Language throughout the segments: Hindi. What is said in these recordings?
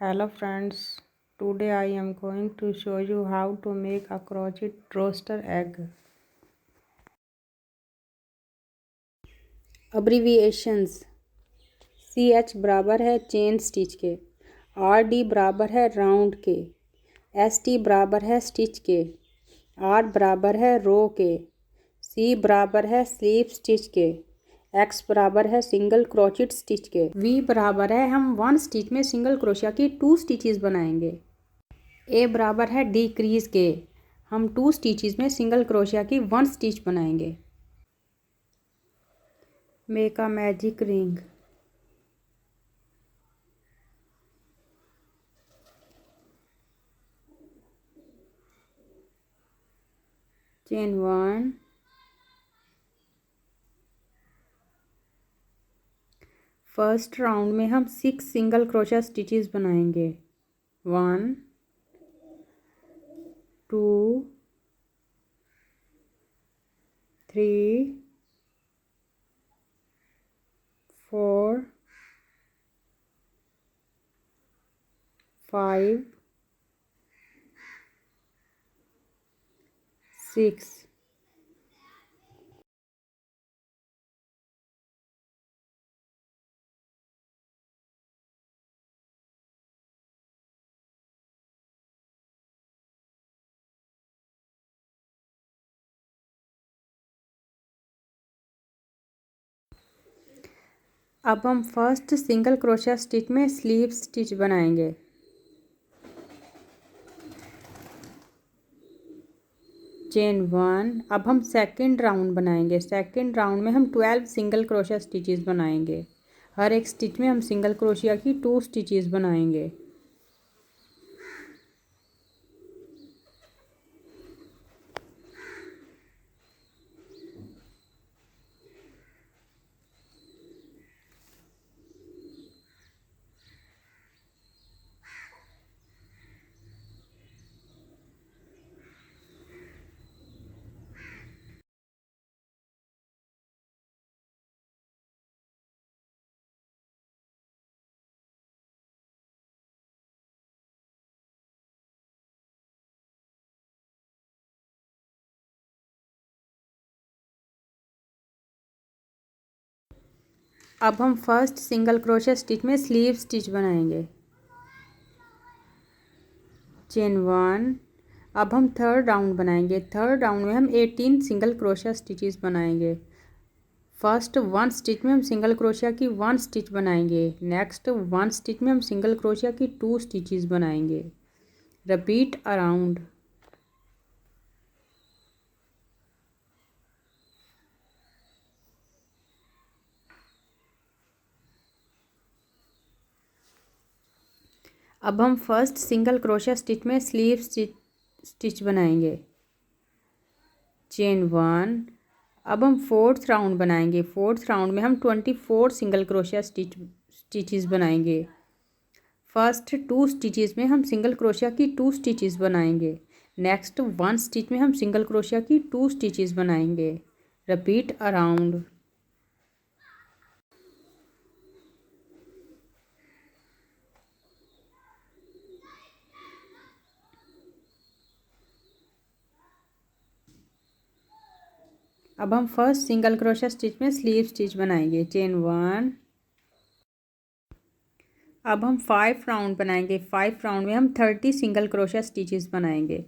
Hello friends, today I am going to show you how to make a crochet roaster egg. अब्रीविएशंस CH बराबर है चेन स्टिच के, RD बराबर है राउंड के, ST बराबर है स्टिच के, R बराबर है रो के, C बराबर है स्लीव स्टिच के, X बराबर है सिंगल क्रोचेट स्टिच के, V बराबर है हम 1 स्टिच में सिंगल क्रोशिया की 2 स्टिचेस बनाएंगे। A बराबर है डिक्रीज के, हम 2 स्टिचेस में सिंगल क्रोशिया की 1 स्टिच बनाएंगे। Make a magic ring. Chain 1, first round में हम 6 सिंगल क्रोशिया स्टिचेस बनाएंगे। 1 2 3 4 5 6। अब हम फर्स्ट सिंगल क्रोशिया स्टिच में स्लीव स्टिच बनाएंगे। चेन 1। अब हम सेकंड राउंड बनाएंगे। सेकंड राउंड में हम 12 सिंगल क्रोशिया स्टिचेस बनाएंगे। हर एक स्टिच में हम सिंगल क्रोशिया की 2 स्टिचेस बनाएंगे। अब हम फर्स्ट सिंगल क्रोशिया स्टिच में स्लीव स्टिच बनाएंगे। चेन 1। अब हम थर्ड राउंड बनाएंगे। थर्ड राउंड में हम 18 सिंगल क्रोशिया स्टिचेस बनाएंगे। फर्स्ट 1 स्टिच में हम सिंगल क्रोशिया की 1 स्टिच बनाएंगे। नेक्स्ट 1 स्टिच में हम सिंगल क्रोशिया की 2 स्टिचेस बनाएंगे। Repeat around. अब हम फर्स्ट सिंगल क्रोशिया स्टिच में स्लीव स्टिच बनाएंगे। चेन 1। अब हम फोर्थ राउंड बनाएंगे। फोर्थ राउंड में हम 24 सिंगल क्रोशिया स्टिचेस बनाएंगे। फर्स्ट 2 स्टिचेस में हम सिंगल क्रोशिया की 2 स्टिचेस बनाएंगे। नेक्स्ट 1 स्टिच में हम सिंगल क्रोशिया की 2 स्टिचेस बनाएंगे। Repeat around. अब हम फर्स्ट सिंगल क्रोशिया स्टिच में स्लीव स्टिच बनाएंगे। चेन 1। अब हम 5 राउंड बनाएंगे। 5 राउंड में हम 30 सिंगल क्रोशिया स्टिचेस बनाएंगे।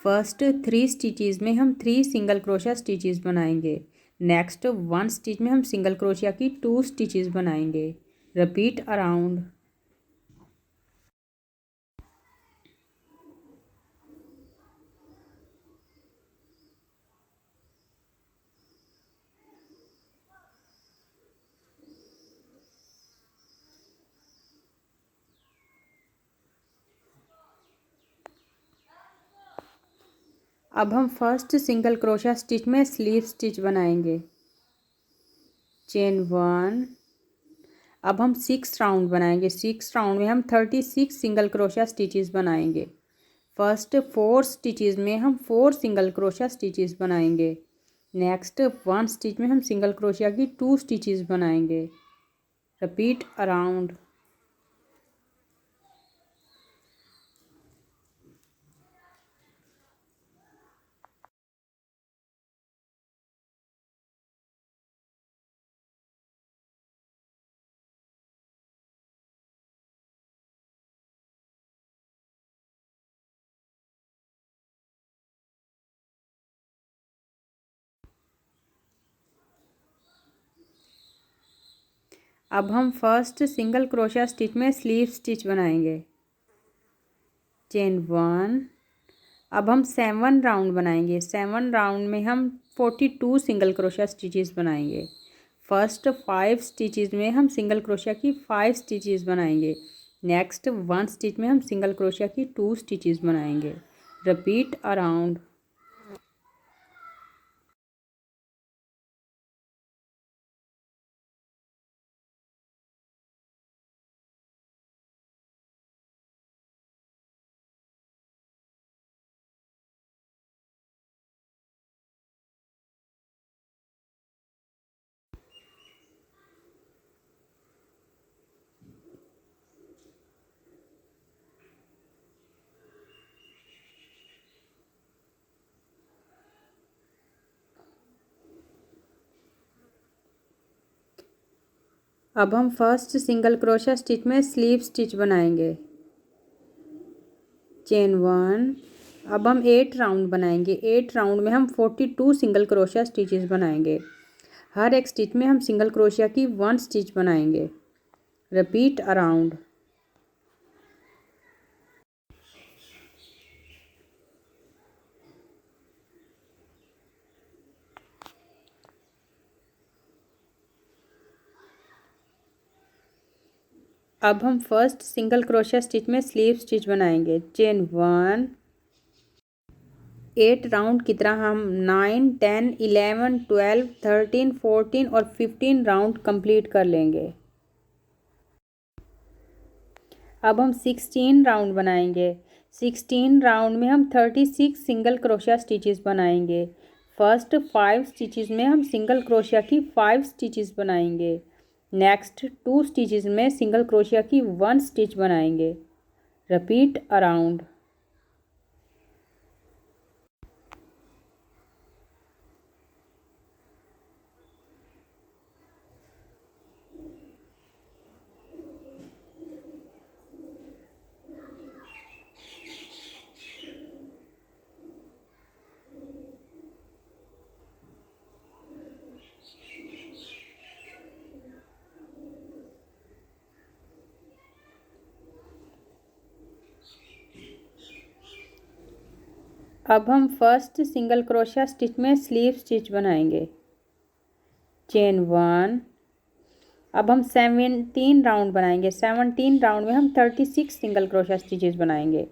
फर्स्ट 3 स्टिचेस में हम 3 सिंगल क्रोशिया स्टिचेस बनाएंगे। नेक्स्ट 1 स्टिच में हम सिंगल क्रोशिया की 2 स्टिचेस बनाएंगे। Repeat around. अब हम फर्स्ट सिंगल क्रोशिया स्टिच में स्लीव स्टिच बनाएंगे। चेन 1। अब हम 6 राउंड बनाएंगे। 6 राउंड में हम 36 सिंगल क्रोशिया स्टिचेस बनाएंगे। फर्स्ट 4 स्टिचेस में हम 4 सिंगल क्रोशिया स्टिचेस बनाएंगे। नेक्स्ट 1 स्टिच में हम सिंगल क्रोशिया की 2 स्टिचेस बनाएंगे। Repeat around. अब हम फर्स्ट सिंगल क्रोशिया स्टिच में स्लीव स्टिच बनाएंगे। चेन 1। अब हम 7 राउंड बनाएंगे। 7 राउंड में हम 42 सिंगल क्रोशिया स्टिचेस बनाएंगे। फर्स्ट 5 स्टिचेस में हम सिंगल क्रोशिया की 5 स्टिचेस बनाएंगे। नेक्स्ट 1 स्टिच में हम सिंगल क्रोशिया की 2 स्टिचेस बनाएंगे। Repeat around. अब हम फर्स्ट सिंगल क्रोशिया स्टिच में स्लीव स्टिच बनाएंगे। चेन 1। अब हम 8 राउंड बनाएंगे। 8 राउंड में हम 42 सिंगल क्रोशिया स्टिचेस बनाएंगे। हर एक स्टिच में हम सिंगल क्रोशिया की 1 स्टिच बनाएंगे। Repeat around. अब हम फर्स्ट सिंगल क्रोशिया स्टिच में स्लीव स्टिच बनाएंगे। चेन 1। 8 राउंड की तरह हम 9, 10, 11, 12, 13, 14 और 15 राउंड कंप्लीट कर लेंगे। अब हम 16 राउंड बनाएंगे। 16 राउंड में हम 36 सिंगल क्रोशिया स्टिचेस बनाएंगे। फर्स्ट 5 स्टिचेस में हम सिंगल क्रोशिया की 5 स्टिचेस बनाएंगे। नेक्स्ट 2 स्टिचेस में सिंगल क्रोशिया की 1 स्टिच बनाएंगे। Repeat around. अब हम फर्स्ट सिंगल क्रोशिया स्टिच में स्लीव स्टिच बनाएंगे। चेन 1। अब हम 17 राउंड बनाएंगे। 17 राउंड में हम 36 सिंगल क्रोशिया स्टिचेस बनाएंगे।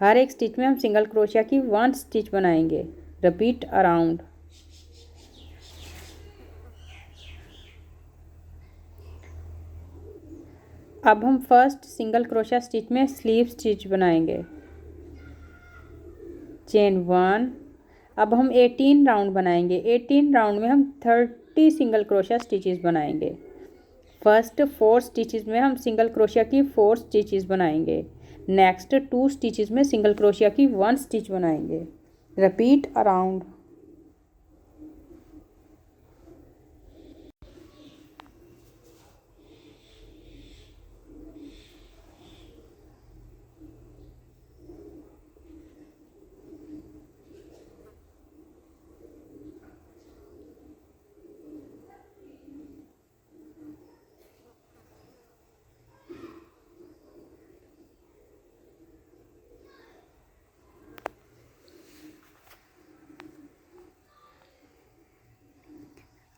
हर एक स्टिच में हम सिंगल क्रोशिया की 1 स्टिच बनाएंगे। Repeat around. अब हम फर्स्ट सिंगल क्रोशिया स्टिच में स्लीव स्टिच बनाएंगे। चेन 1। अब हम 18 राउंड बनाएंगे। 18 राउंड में हम 30 सिंगल क्रोशिया स्टिचेस बनाएंगे। फर्स्ट 4 स्टिचेस में हम सिंगल क्रोशिया की 4 स्टिचेस बनाएंगे। नेक्स्ट 2 स्टिचेस में सिंगल क्रोशिया की 1 स्टिच बनाएंगे। Repeat around.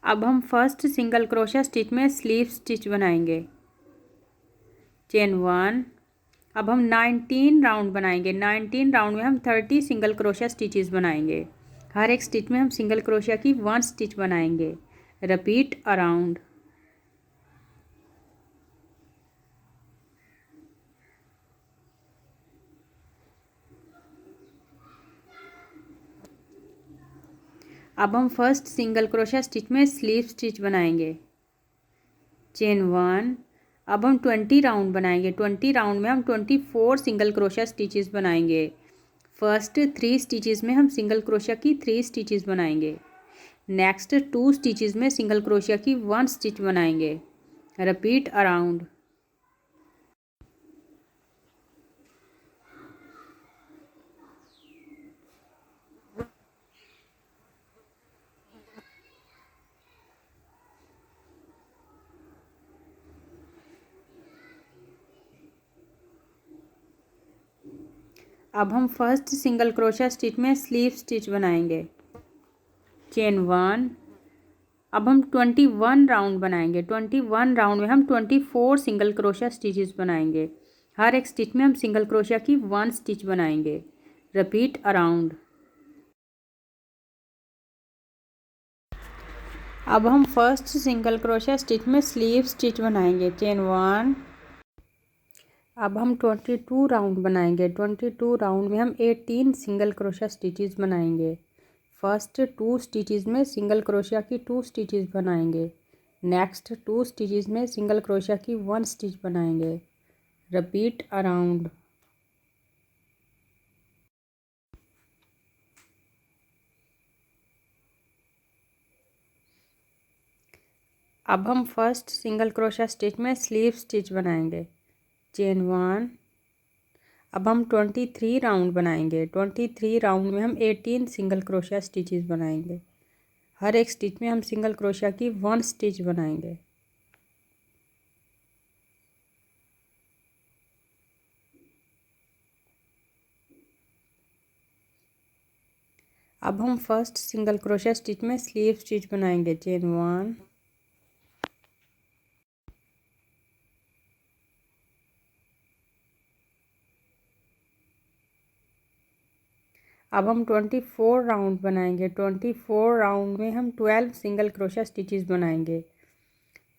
अब हम फर्स्ट सिंगल क्रोशिया स्टिच में स्लीव स्टिच बनाएंगे। चेन 1। अब हम 19 राउंड बनाएंगे। 19 राउंड में हम 30 सिंगल क्रोशिया स्टिचेस बनाएंगे। हर एक स्टिच में हम सिंगल क्रोशिया की 1 स्टिच बनाएंगे। Repeat around. अब हम फर्स्ट सिंगल क्रोशिया स्टिच में स्लीव स्टिच बनाएंगे। चेन 1। अब हम 20 राउंड बनाएंगे। 20 राउंड में हम 24 सिंगल क्रोशिया स्टिचेस बनाएंगे। फर्स्ट 3 स्टिचेस में हम सिंगल क्रोशिया की 3 स्टिचेस बनाएंगे। नेक्स्ट 2 स्टिचेस में सिंगल क्रोशिया की 1 स्टिच बनाएंगे। Repeat around. अब हम फर्स्ट सिंगल क्रोशिया स्टिच में स्लीव स्टिच बनाएंगे। चेन 1। अब हम 21 राउंड बनाएंगे। 21 राउंड में हम 24 सिंगल क्रोशिया स्टिचेस बनाएंगे। हर एक स्टिच में हम सिंगल क्रोशिया की 1 स्टिच बनाएंगे। Repeat around. अब हम फर्स्ट सिंगल क्रोशिया स्टिच में स्लीव स्टिच बनाएंगे। चेन 1। अब हम 22 राउंड बनाएंगे। 22 राउंड में हम 18 सिंगल क्रोशिया स्टिचेस बनाएंगे। फर्स्ट 2 स्टिचेस में सिंगल क्रोशिया की 2 स्टिचेस बनाएंगे। नेक्स्ट 2 स्टिचेस में सिंगल क्रोशिया की 1 स्टिच बनाएंगे। Repeat around. अब हम फर्स्ट सिंगल क्रोशिया स्टिच में स्लीव स्टिच बनाएंगे। चेन 1। अब हम 23 राउंड बनाएंगे। 23 राउंड में हम 18 सिंगल क्रोशिया स्टिचेस बनाएंगे। हर एक स्टिच में हम सिंगल क्रोशिया की 1 स्टिच बनाएंगे। अब हम फर्स्ट सिंगल क्रोशिया स्टिच में स्लीव स्टिच बनाएंगे। चेन 1। अब हम 24 राउंड बनाएंगे। 24 राउंड में हम 12 सिंगल क्रोशिया स्टिचेस बनाएंगे।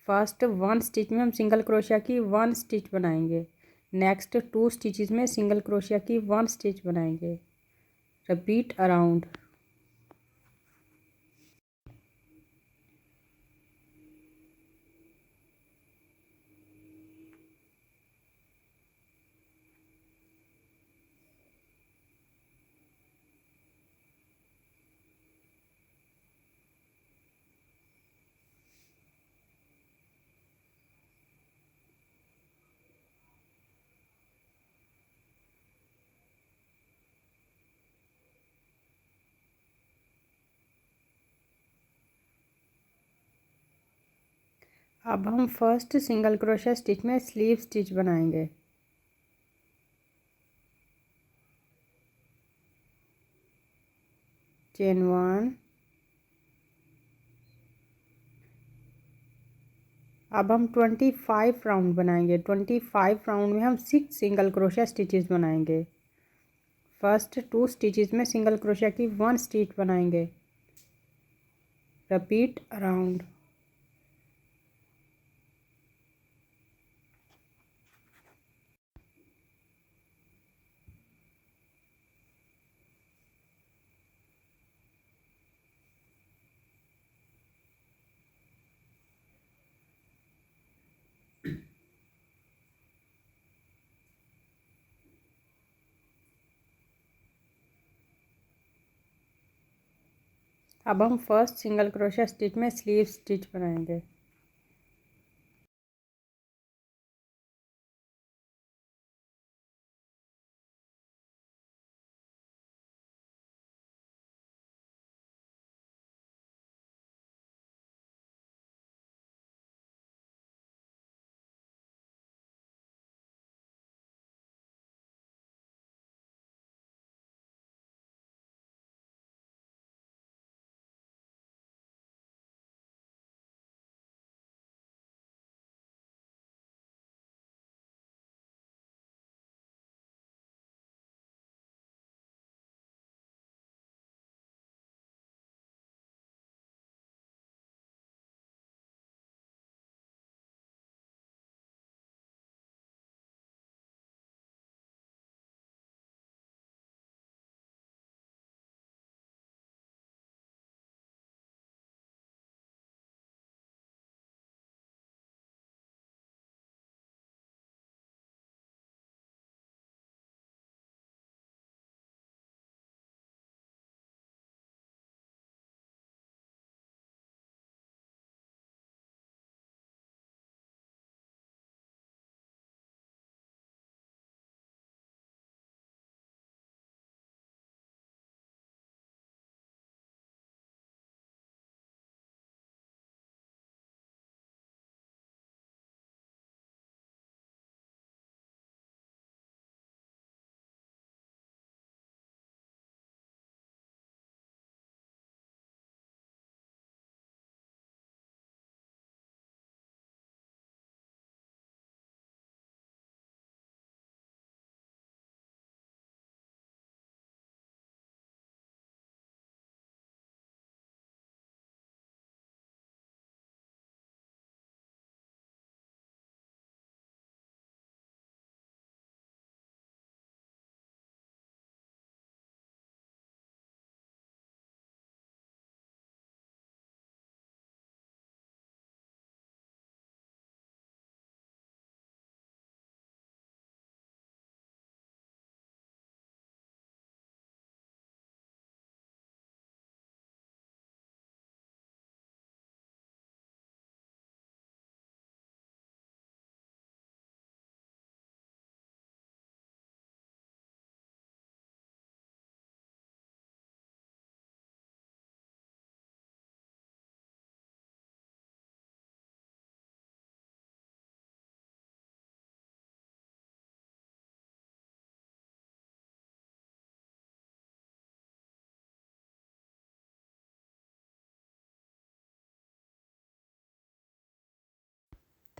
फर्स्ट 1 स्टिच में हम सिंगल क्रोशिया की 1 स्टिच बनाएंगे। नेक्स्ट 2 स्टिचेस में सिंगल क्रोशिया की 1 स्टिच बनाएंगे। Repeat around. अब हम फर्स्ट सिंगल क्रोशिया स्टिच में स्लीव स्टिच बनाएंगे। चेन 1। अब हम 25 राउंड बनाएंगे। 25 राउंड में हम 6 सिंगल क्रोशिया स्टिचेस बनाएंगे। फर्स्ट 2 स्टिचेस में सिंगल क्रोशिया की 1 स्टिच बनाएंगे। Repeat around. अब हम फर्स्ट सिंगल क्रोशिया स्टिच में स्लीव स्टिच बनाएंगे।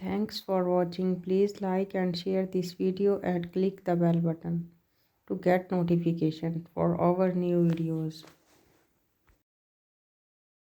Thanks for watching. Please like and share this video and click the bell button to get notification for our new videos.